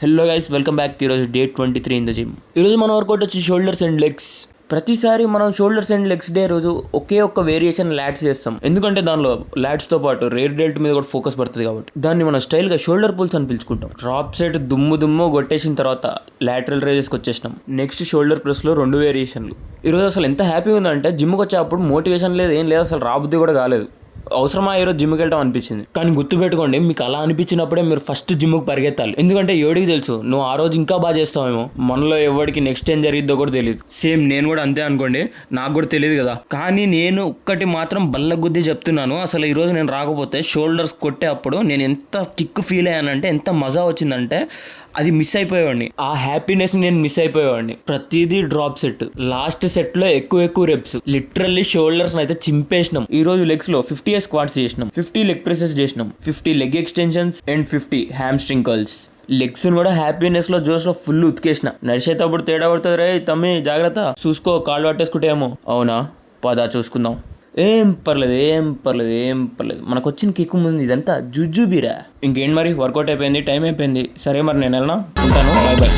Hello guys, welcome back. ఈరోజు day 23 in the gym. ఈరోజు మన వర్కౌట్ వచ్చి షోల్డర్స్ అండ్ లెగ్స్. ప్రతిసారి మనం షోల్డర్స్ అండ్ లెగ్స్ డే రోజు ఒకే ఒక్క వేరియేషన్ ల్యాట్స్ చేస్తాం. ఎందుకంటే దానిలో ల్యాట్స్తో పాటు రేర్ డెల్ట్ మీద కూడా ఫోకస్ పడుతుంది కాబట్టి దాన్ని మనం స్టైల్గా షోల్డర్ పుల్స్ అని పిలుచుకుంటాం. డ్రాప్ సెట్ దుమ్ము కొట్టేసిన తర్వాత లాటరల్ రేజెస్కి వచ్చేసినాం. నెక్స్ట్ షోల్డర్ ప్రెస్లో 2 వేరియేషన్లు. ఈరోజు అసలు ఎంత హ్యాపీగా ఉందంటే జిమ్కి వచ్చేటప్పుడు మోటివేషన్ లేదు, ఏం లేదు, అసలు రాబుద్ది కూడా కాలేదు. అవసరమా ఈరోజు జిమ్కి వెళ్ళటం అనిపించింది. కానీ గుర్తుపెట్టుకోండి, మీకు అలా అనిపించినప్పుడే మీరు ఫస్ట్ జిమ్కి పరిగెత్తాలి. ఎందుకంటే ఎవడికి తెలుసు, నువ్వు ఆ రోజు ఇంకా బాగా చేస్తావేమో. మనలో ఎవరికి నెక్స్ట్ ఏం జరిగిద్దో కూడా తెలియదు. సేమ్ నేను కూడా అంతే అనుకోండి, నాకు కూడా తెలియదు కదా. కానీ నేను ఒక్కటి మాత్రం బల్లగుద్ది చెప్తున్నాను, అసలు ఈరోజు నేను రాకపోతే షోల్డర్స్ కొట్టే అప్పుడు నేను ఎంత కిక్ ఫీల్ అయ్యానంటే, ఎంత మజా వచ్చిందంటే అది మిస్ అయిపోయేవాడిని. ఆ హ్యాపీనెస్ నేను మిస్ అయిపోయేవాడిని. ప్రతిదీ డ్రాప్ సెట్, లాస్ట్ సెట్ లో ఎక్కువ రెప్స్, లిటరల్లీ షోల్డర్స్ అయితే చింపేసినాం. ఈ రోజు లెగ్స్ లో 50 స్క్వాట్స్ చేసినాం, 50 లెగ్ ప్రెసెస్ చేసినాం, 50 leg extensions and 50 hamstring curls. Legs కూడా హ్యాపీనెస్ లో జోష్ లో ఫుల్ ఉతికేసిన. నడిచేటప్పుడు తేడా పడుతుంది, రే తమ్మి జాగ్రత్త, చూసుకో కాళ్ళు పట్టేసుకుంటే ఏమో. అవునా, పదా చూసుకుందాం. ఏం పర్లేదు, మనకు వచ్చిన కిక్కు ముందు ఇదంతా జుజుబీరా. ఇంకేంటి మరి, వర్కౌట్ అయిపోయింది, టైం అయిపోయింది. సరే మరి నేను వెళ్ళనా, ఉంటాను, బాయ్.